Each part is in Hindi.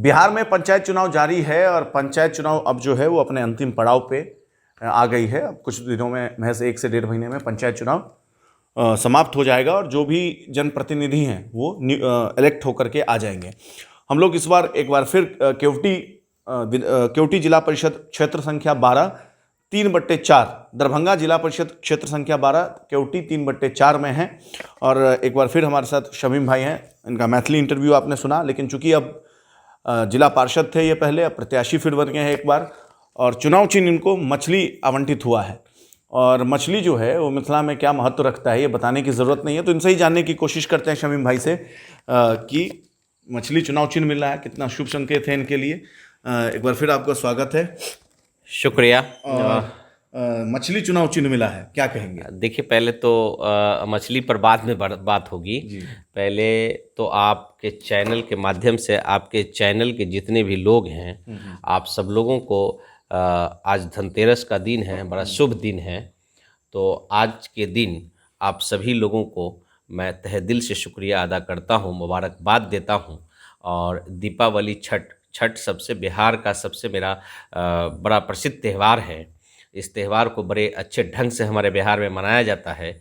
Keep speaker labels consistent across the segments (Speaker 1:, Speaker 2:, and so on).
Speaker 1: बिहार में पंचायत चुनाव जारी है और पंचायत चुनाव अब जो है वो अपने अंतिम पड़ाव पे आ गई है। अब कुछ दिनों में, महज 1 से 1.5 महीने में पंचायत चुनाव समाप्त हो जाएगा और जो भी जनप्रतिनिधि हैं वो इलेक्ट होकर के आ जाएंगे। हम लोग इस बार एक बार फिर केवटी जिला परिषद क्षेत्र संख्या 12 3/4, दरभंगा जिला परिषद क्षेत्र संख्या 12 केवटी 3/4 में है। और एक बार फिर हमारे साथ शमीम भाई हैं। इनका मैथिली इंटरव्यू आपने सुना, लेकिन चूंकि अब जिला पार्षद थे ये पहले, अब प्रत्याशी फिर बन गए हैं एक बार, और चुनाव चिन्ह इनको मछली आवंटित हुआ है। और मछली जो है वो मिथिला में क्या महत्व रखता है ये बताने की ज़रूरत नहीं है, तो इनसे ही जानने की कोशिश करते हैं शमीम भाई से कि मछली चुनाव चिन्ह मिल रहा है, कितना शुभ संकेत है इनके लिए। एक बार फिर आपका स्वागत है।
Speaker 2: शुक्रिया।
Speaker 1: मछली चुनाव चिन्ह मिला है, क्या कहेंगे?
Speaker 2: देखिए, पहले तो मछली पर बाद में बात होगी। पहले तो आपके चैनल के माध्यम से, आपके चैनल के जितने भी लोग हैं, आप सब लोगों को आज धनतेरस का दिन है, बड़ा शुभ दिन है। तो आज के दिन आप सभी लोगों को मैं तहे दिल से शुक्रिया अदा करता हूँ, मुबारकबाद देता हूँ। और दीपावली, छठ सबसे बिहार का सबसे मेरा बड़ा प्रसिद्ध त्यौहार है। इस त्यौहार को बड़े अच्छे ढंग से हमारे बिहार में मनाया जाता है।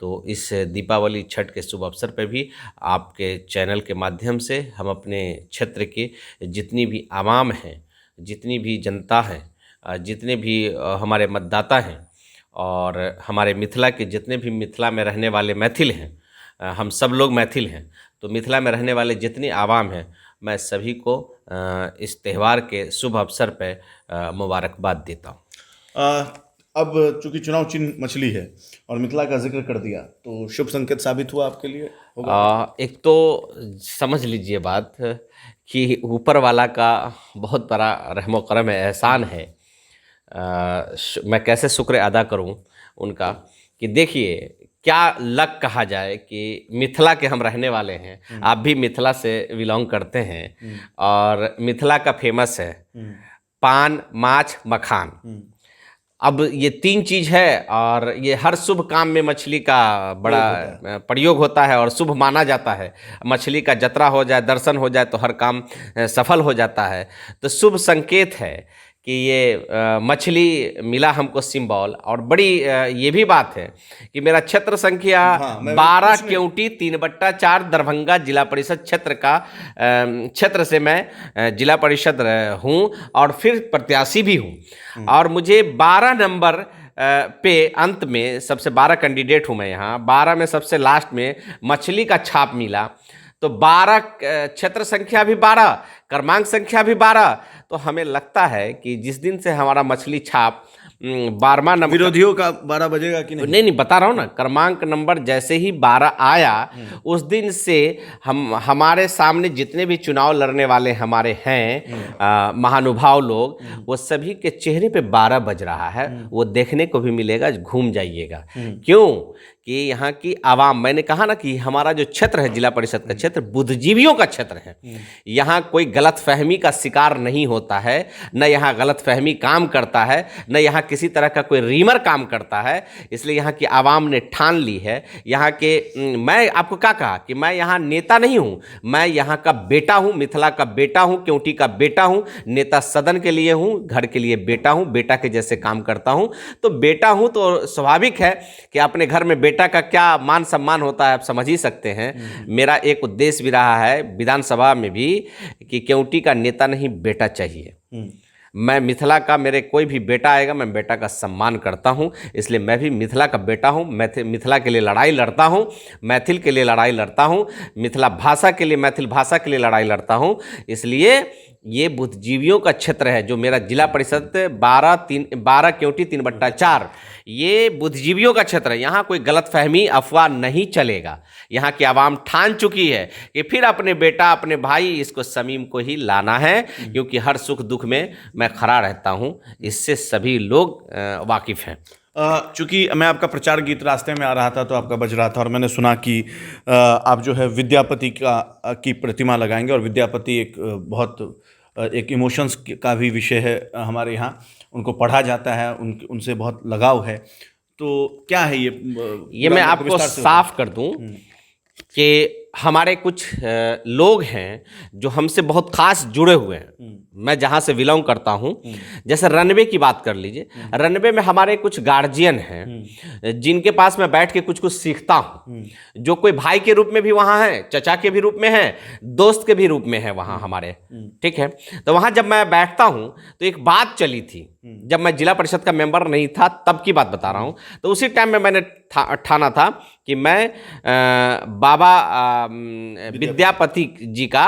Speaker 2: तो इस दीपावली, छठ के शुभ अवसर पर भी आपके चैनल के माध्यम से हम अपने क्षेत्र के जितनी भी आवाम हैं, जितनी भी जनता है, जितने भी हमारे मतदाता हैं और हमारे मिथिला के जितने भी मिथिला में रहने वाले मैथिल हैं, हम सब लोग मैथिल हैं, तो मिथिला में रहने वाले जितनी आवाम हैं, मैं सभी को इस त्यौहार के शुभ अवसर पर मुबारकबाद देता हूँ।
Speaker 1: अब चूंकि चुनाव चिन्ह मछली है और मिथिला का जिक्र कर दिया, तो शुभ संकेत साबित हुआ आपके लिए?
Speaker 2: एक तो समझ लीजिए बात कि ऊपर वाला का बहुत बड़ा रहमो करम है, एहसान है। मैं कैसे शुक्र अदा करूं उनका कि देखिए क्या लक कहा जाए कि मिथिला के हम रहने वाले हैं। आप भी मिथिला से बिलोंग करते हैं और मिथिला का फेमस है पान, माछ, मखान। अब ये 3 चीज़ है और ये हर शुभ काम में मछली का बड़ा प्रयोग होता है और शुभ माना जाता है। मछली का जतरा हो जाए, दर्शन हो जाए तो हर काम सफल हो जाता है। तो शुभ संकेत है कि ये मछली मिला हमको सिंबल। और बड़ी ये भी बात है कि मेरा क्षेत्र संख्या 12 केवटी 3/4 दरभंगा जिला परिषद क्षेत्र से मैं जिला परिषद हूँ और फिर प्रत्याशी भी हूँ। और मुझे 12 नंबर पे अंत में सबसे 12 कैंडिडेट हूँ मैं यहाँ, 12 में सबसे लास्ट में मछली का छाप मिला। तो 12 क्षेत्र संख्या भी 12, क्रमांक संख्या भी 12। तो हमें लगता है कि जिस दिन से हमारा मछली छाप 12वां नंबर,
Speaker 1: विरोधियों का 12 बजेगा कि नहीं?
Speaker 2: नहीं बता रहा हूँ ना, क्रमांक नंबर जैसे ही 12 आया उस दिन से हमारे सामने जितने भी चुनाव लड़ने वाले हमारे हैं महानुभाव लोग, वो सभी के चेहरे पे 12 बज रहा है। वो देखने को भी मिलेगा, घूम जाइएगा। क्यों कि यहाँ की आवाम, मैंने कहा ना कि हमारा जो क्षेत्र है जिला परिषद का क्षेत्र बुद्धिजीवियों का क्षेत्र है। यहाँ कोई गलतफहमी का शिकार नहीं होता है, न यहाँ गलतफहमी काम करता है, न यहाँ किसी तरह का कोई रीमर काम करता है। इसलिए यहाँ की आवाम ने ठान ली है। यहाँ के मैं आपको क्या कहा कि मैं यहाँ नेता नहीं हूँ, मैं यहाँ का बेटा हूँ, मिथिला का बेटा हूँ, केवटी का बेटा हूँ। नेता सदन के लिए हूँ, घर के लिए बेटा हूँ, बेटा के जैसे काम करता हूँ। तो बेटा हूँ तो स्वाभाविक है कि अपने घर में बेटा का क्या मान सम्मान होता है, आप समझ ही सकते हैं। मेरा एक उद्देश्य भी रहा है विधानसभा में भी कि केवटी का नेता नहीं, बेटा चाहिए। मैं मिथिला का, मेरे कोई भी बेटा आएगा मैं बेटा का सम्मान करता हूं। इसलिए मैं भी मिथिला का बेटा हूं, मिथिला के लिए लड़ाई लड़ता हूं, मैथिल के लिए लड़ाई लड़ता हूं, मिथिला भाषा के लिए, मैथिल भाषा के लिए लड़ाई लड़ता हूं। इसलिए ये बुद्धिजीवियों का क्षेत्र है जो मेरा जिला परिषद 12 केवटी 3/4, ये बुद्धिजीवियों का क्षेत्र है। यहाँ कोई गलतफहमी, अफवाह नहीं चलेगा। यहाँ की आवाम ठान चुकी है कि फिर अपने बेटा, अपने भाई, इसको शमीम को ही लाना है, क्योंकि हर सुख दुख में मैं खड़ा रहता हूँ। इससे सभी लोग वाकिफ़ हैं।
Speaker 1: चूँकि मैं आपका प्रचार गीत रास्ते में आ रहा था तो आपका बज रहा था और मैंने सुना कि आप जो है विद्यापति की प्रतिमा लगाएंगे, और विद्यापति एक बहुत एक इमोशंस का भी विषय है हमारे यहाँ। उनको पढ़ा जाता है, उनसे बहुत लगाव है। तो क्या है ये
Speaker 2: मैं आपको साफ कर दूं कि हमारे कुछ लोग हैं जो हमसे बहुत खास जुड़े हुए हैं। मैं जहाँ से बिलोंग करता हूँ, जैसे रनवे की बात कर लीजिए, रनवे में हमारे कुछ गार्जियन हैं जिनके पास मैं बैठ के कुछ कुछ सीखता हूँ, जो कोई भाई के रूप में भी वहाँ है, चचा के भी रूप में है, दोस्त के भी रूप में है वहाँ हमारे। ठीक है, तो वहाँ जब मैं बैठता हूँ तो एक बात चली थी, जब मैं जिला परिषद का मेंबर नहीं था तब की बात बता रहा हूँ। तो उसी टाइम में मैंने ठाना था कि मैं बाबा विद्यापति जी का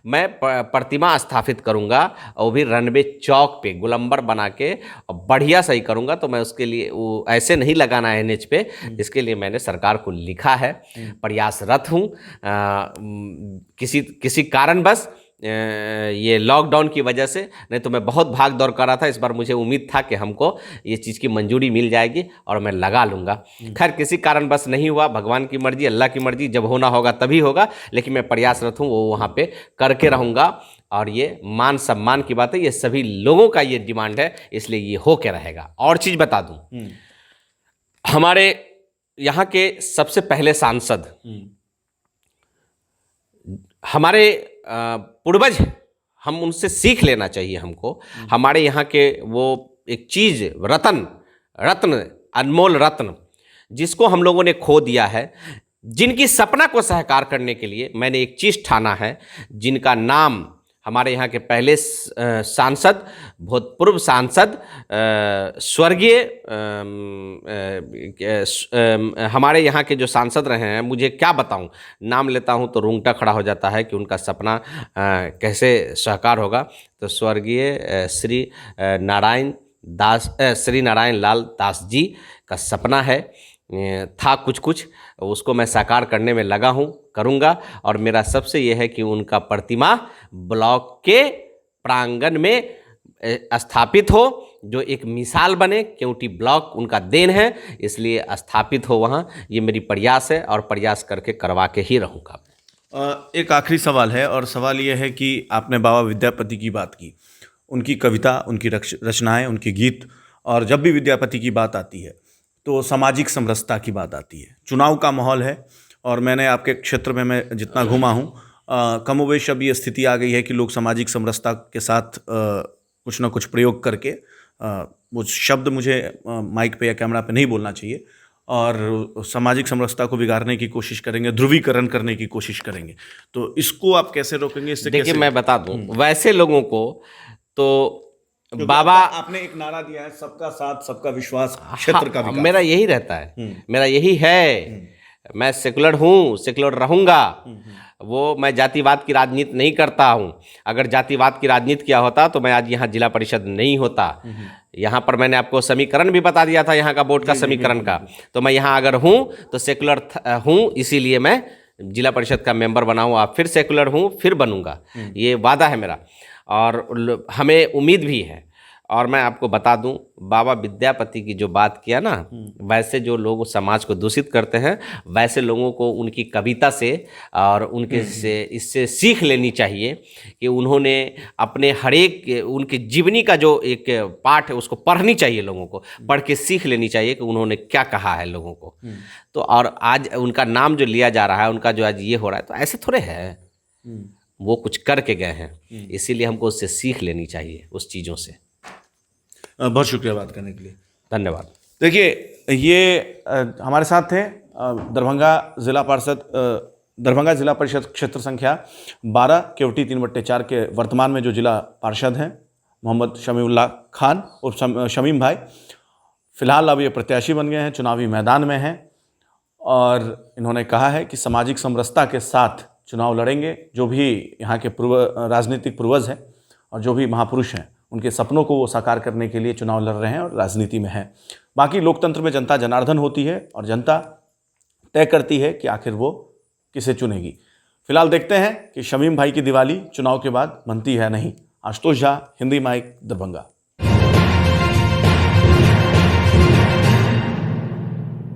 Speaker 2: मैं प्रतिमा स्थापित करूंगा, और भी रनवे चौक पे गोलंबर बना के बढ़िया सही करूंगा। तो मैं उसके लिए वो ऐसे नहीं लगाना है NH पे, इसके लिए मैंने सरकार को लिखा है, प्रयासरत हूँ। किसी कारणवश ये लॉकडाउन की वजह से, नहीं तो मैं बहुत भाग दौड़ कर रहा था। इस बार मुझे उम्मीद था कि हमको ये चीज़ की मंजूरी मिल जाएगी और मैं लगा लूँगा। खैर किसी कारण बस नहीं हुआ, भगवान की मर्जी, अल्लाह की मर्जी, जब होना होगा तभी होगा। लेकिन मैं प्रयासरत हूँ, वो वहाँ पे करके रहूँगा। और ये मान सम्मान की बात है, ये सभी लोगों का ये डिमांड है, इसलिए ये हो के रहेगा। और चीज़ बता दूँ, हमारे यहाँ के सबसे पहले सांसद हमारे पूर्वज, हम उनसे सीख लेना चाहिए हमको। हमारे यहाँ के वो एक चीज़ रत्न अनमोल रत्न जिसको हम लोगों ने खो दिया है, जिनकी सपना को साकार करने के लिए मैंने एक चीज़ ठाना है, जिनका नाम हमारे यहाँ के पहले सांसद, भूतपूर्व सांसद, स्वर्गीय हमारे यहाँ के जो सांसद रहे हैं, मुझे क्या बताऊँ, नाम लेता हूँ तो रूंगटा खड़ा हो जाता है कि उनका सपना कैसे साकार होगा। तो स्वर्गीय श्री नारायण लाल दास जी का सपना है, था कुछ उसको मैं साकार करने में लगा हूँ, करूँगा। और मेरा सबसे यह है कि उनका प्रतिमा ब्लॉक के प्रांगण में स्थापित हो, जो एक मिसाल बने। केवटी ब्लॉक उनका देन है, इसलिए स्थापित हो वहाँ। ये मेरी प्रयास है और प्रयास करके करवा के ही रहूँगा।
Speaker 1: एक आखिरी सवाल है, और सवाल ये है कि आपने बाबा विद्यापति की बात की, उनकी कविता, उनकी रचनाएं, उनके गीत, और जब भी विद्यापति की बात आती है तो सामाजिक समरसता की बात आती है। चुनाव का माहौल है, और मैंने आपके क्षेत्र में मैं जितना घूमा हूँ, कमोवेश अब ये स्थिति आ गई है कि लोग सामाजिक समरसता के साथ कुछ ना कुछ प्रयोग करके, वो शब्द मुझे माइक पे या कैमरा पे नहीं बोलना चाहिए, और सामाजिक समरसता को बिगाड़ने की कोशिश करेंगे, ध्रुवीकरण करने की कोशिश करेंगे। तो इसको आप कैसे रोकेंगे? इससे
Speaker 2: देखिए, मैं बता दूं, वैसे लोगों को तो बाबा,
Speaker 1: आपने एक नारा दिया है, सबका साथ सबका विश्वास, क्षेत्र का विकास।
Speaker 2: मेरा यही रहता है, मेरा यही है। मैं सेकुलर हूँ, सेकुलर रहूँगा। वो मैं जातिवाद की राजनीति नहीं करता हूँ। अगर जातिवाद की राजनीति किया होता तो मैं आज यहाँ जिला परिषद नहीं होता। यहाँ पर मैंने आपको समीकरण भी बता दिया था, यहाँ का बोर्ड का समीकरण का। तो मैं यहाँ अगर हूँ तो सेकुलर हूँ, इसीलिए मैं जिला परिषद का मेंबर बना हूँ। आप फिर सेकुलर हूँ, फिर बनूँगा, ये वादा है मेरा, और हमें उम्मीद भी है। और मैं आपको बता दूं, बाबा विद्यापति की जो बात किया ना, वैसे जो लोग समाज को दूषित करते हैं, वैसे लोगों को उनकी कविता से और उनके से इससे सीख लेनी चाहिए कि उन्होंने अपने हर एक उनकी जीवनी का जो एक पाठ है उसको पढ़नी चाहिए, लोगों को पढ़ के सीख लेनी चाहिए कि उन्होंने क्या कहा है लोगों को। तो और आज उनका नाम जो लिया जा रहा है, उनका जो आज ये हो रहा है, तो ऐसे थोड़े है, वो कुछ करके गए हैं, इसीलिए हमको उससे सीख लेनी चाहिए, उस चीज़ों से।
Speaker 1: बहुत शुक्रिया बात करने के लिए,
Speaker 2: धन्यवाद।
Speaker 1: देखिए, ये हमारे साथ थे दरभंगा जिला परिषद क्षेत्र संख्या 12 केवटी 3/4 के वर्तमान में जो जिला पार्षद हैं, मोहम्मद शमीउल्लाह खान और शमीम भाई। फिलहाल अब ये प्रत्याशी बन गए हैं, चुनावी मैदान में हैं, और इन्होंने कहा है कि सामाजिक समरसता के साथ चुनाव लड़ेंगे। जो भी यहाँ के राजनीतिक पूर्वज हैं और जो भी महापुरुष हैं, उनके सपनों को वो साकार करने के लिए चुनाव लड़ रहे हैं और राजनीति में हैं। बाकी लोकतंत्र में जनता जनार्दन होती है, और जनता तय करती है कि आखिर वो किसे चुनेगी। फिलहाल देखते हैं कि शमीम भाई की दिवाली चुनाव के बाद बनती है नहीं। आशुतोष झा, हिंदी माइक, दरभंगा।